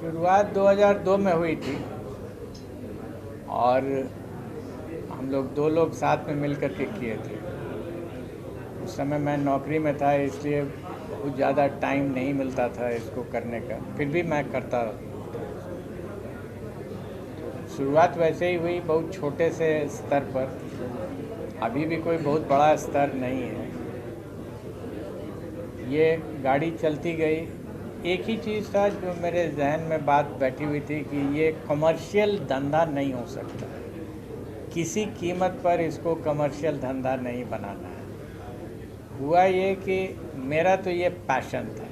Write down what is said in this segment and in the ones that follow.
शुरुआत 2002 में हुई थी और हम लोग 2 लोग साथ में मिल कर के किए थे। उस समय मैं नौकरी में था, इसलिए बहुत ज़्यादा टाइम नहीं मिलता था इसको करने का, फिर भी मैं करता था। शुरुआत वैसे ही हुई, बहुत छोटे से स्तर पर। अभी भी कोई बहुत बड़ा स्तर नहीं है। ये गाड़ी चलती गई। एक ही चीज़ था जो मेरे जहन में बात बैठी हुई थी कि ये कमर्शियल धंधा नहीं हो सकता, किसी कीमत पर इसको कमर्शियल धंधा नहीं बनाना है। हुआ ये कि मेरा तो ये पैशन था,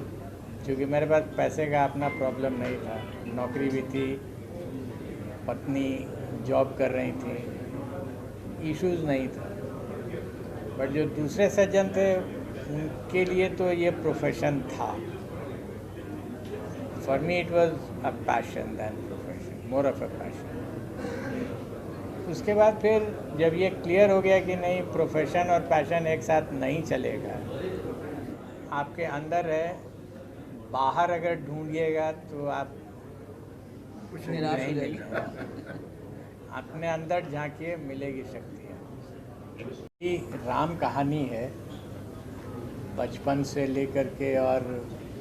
क्योंकि मेरे पास पैसे का अपना प्रॉब्लम नहीं था, नौकरी भी थी, पत्नी जॉब कर रही थी, इश्यूज़ नहीं था। बट जो दूसरे सज्जन थे उनके लिए तो ये प्रोफेशन था। For me it was a passion than profession, more of a passion. उसके बाद फिर जब ये क्लियर हो गया कि नहीं, प्रोफेशन और पैशन एक साथ नहीं चलेगा, आपके अंदर है, बाहर अगर ढूंढिएगा तो आप कुछ नहीं मिलेगा। अपने अंदर झांकिए, मिलेगी शक्तियाँ। ये राम कहानी है, बचपन से लेकर के और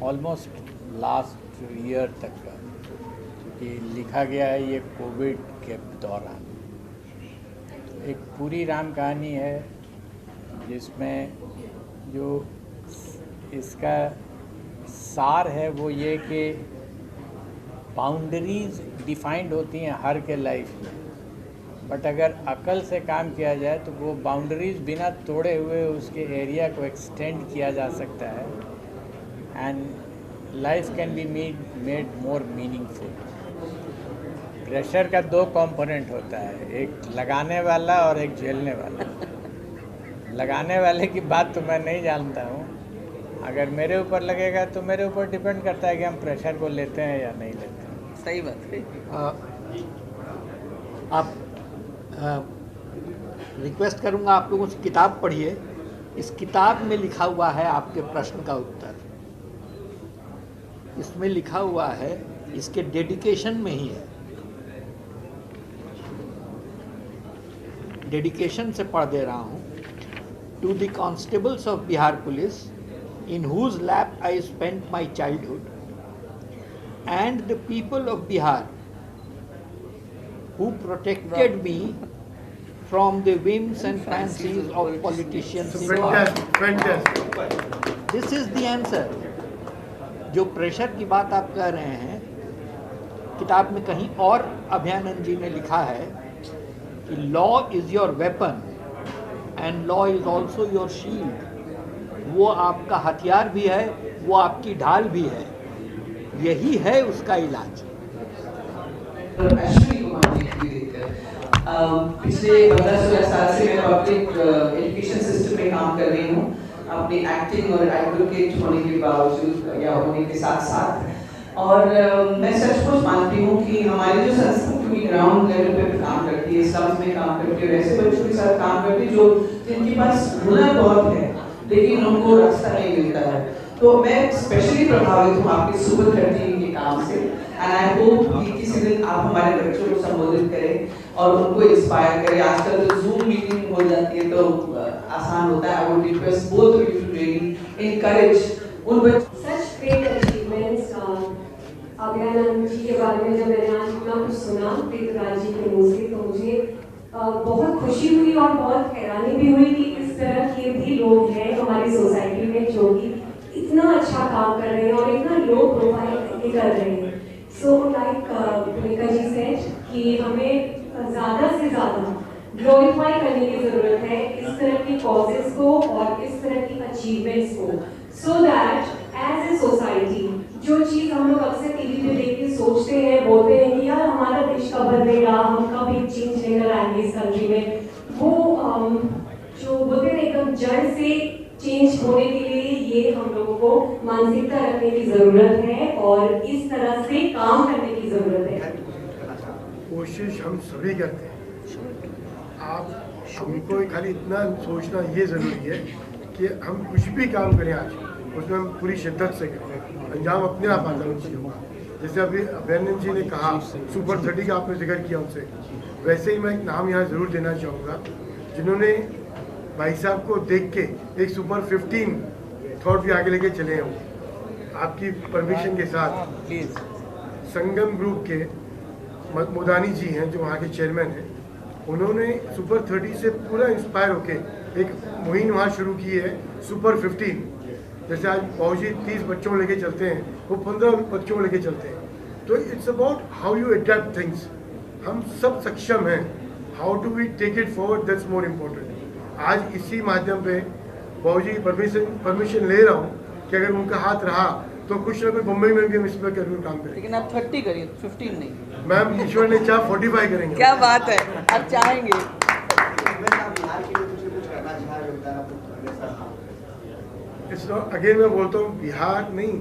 ऑलमोस्ट लास्ट ईयर तक का, कि लिखा गया है ये कोविड के दौरान। एक पूरी राम कहानी है जिसमें जो इसका सार है वो ये कि बाउंड्रीज डिफाइंड होती हैं हर के लाइफ में, बट अगर अकल से काम किया जाए तो वो बाउंड्रीज बिना तोड़े हुए उसके एरिया को एक्सटेंड किया जा सकता है, and life can be made more meaningful. Pressure का 2 कंपोनेंट होता है, एक लगाने वाला और एक झेलने वाला। लगाने वाले की बात तो मैं नहीं जानता हूँ, अगर मेरे ऊपर लगेगा तो मेरे ऊपर डिपेंड करता है कि हम प्रेशर को लेते हैं या नहीं लेते हैं। सही बात है। आप रिक्वेस्ट करूंगा आप लोगों से किताब पढ़िए। इस किताब में लिखा हुआ है आपके प्रश्न का उत्तर। इसमें लिखा हुआ है, इसके डेडिकेशन में ही है। डेडिकेशन से पढ़ दे रहा हूँ। To the constables of Bihar police in whose lap I spent my childhood, and the people of Bihar who protected me from the whims and fancies of politicians in power. This is the answer. जो pressure की बात आप कह रहे हैं, किताब में कहीं और अभयानंद जी ने लिखा है कि law is your weapon and law is also your shield. वो आपका हथियार भी है, वो आपकी ढाल भी है, यही है उसका इलाज। पिछले 15-16 साल से मैं पब्लिक एजुकेशन सिस्टम में काम कर रही हूँ, अपनी एक्टिंग और एडवोकेट होने के बावजूद या होने के साथ साथ। और मैं सचमुच मानती हूँ कि हमारी जो संस्कृति ग्राउंड लेवल पे काम करती है, स्लम्स में काम करती है, वैसे बच्चों के साथ काम करती है जो जिनके पास हुनर बहुत है लेकिन उनको रास्ता नहीं मिलता है। तो मैं स्पेशली प्रभावित हूँ आपके सुपर 13 के काम से, एंड आई होप कि किसी दिन आप हमारे बच्चों को संबोधित करें और उनको इंस्पायर करें। आजकल तो जूम मीटिंग हो जाती है तो आसान होता है। I would request both of you to really encourage उन बच्चों। Such great achievements. Abhayanand ji के बारे में जब मैंने आज इतना कुछ सुना पृथ्वीराज जी के मुंह से, तो मुझे बहुत खुशी हुई और बहुत हैरानी भी हुई कि इस तरह के भी लोग हैं हमारी सोसाइटी में जो कि इतना अच्छा काम कर रहे हैं और इतना लो प्रोफाइल कर रहे हैं। सो लाइक भूमिका जी सेड कि हमें ज़्यादा से ज़्यादा ग्लोरीफाई करने की ज़रूरत है इस तरह की कॉजेज़ को और इस तरह की अचीवमेंट्स को, so that as a society जो चीज़ हम लोग अक्सर टीवी पे देख के सोचते हैं, बोलते हैं कि यार हमारा देश कब बदलेगा, हम कब एक चेंज लेकर आएंगे इस कंट्री में, वो जो बोलते हैं एकदम जड़ से चेंज होने के लिए ये हम लोगों को मानसिकता रखने की ज़रूरत है और इस तरह से काम करने की ज़रूरत है। कोशिश हम सभी करते हैं। आप हमको खाली इतना सोचना ये ज़रूरी है कि हम कुछ भी काम करें आज उसमें हम पूरी शिद्दत से करें, अंजाम अपने आप आता है उन चीज़ों का। जैसे अभी अभिनंदन जी ने कहा सुपर 30 का आपने जिक्र किया उनसे, वैसे ही मैं एक नाम यहाँ ज़रूर देना चाहूँगा जिन्होंने भाई साहब को देख के एक सुपर 15 थॉट भी आगे लेके चले हों। आपकी परमिशन के साथ प्लीज़। संगम ग्रुप के मोदानी जी हैं जो वहाँ के चेयरमैन हैं, उन्होंने सुपर 30 से पूरा इंस्पायर होके एक मुहिम वहाँ शुरू की है सुपर 15। जैसे आज बाबूजी 30 बच्चों को लेके चलते हैं, वो 15 बच्चों को लेके चलते हैं। तो it's about how you adapt things. हम सब सक्षम हैं, how do we take it forward, that's more important. आज इसी माध्यम पे बाबूजी परमिशन ले रहा हूँ कि अगर उनका हाथ रहा तो कुछ ना कुछ मुंबई में भी हम इस पर जरूर काम करेंगे। लेकिन आप 30 करिए, 15 नहीं। मैम ईश्वर ने चाह 45 करेंगे। क्या बात है, आप चाहेंगे। अगेन मैं बोलता हूँ बिहार नहीं,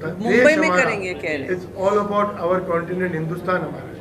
मुंबई में करेंगे कह रहे हैं। It's all about our continent, Hindustan हमारा।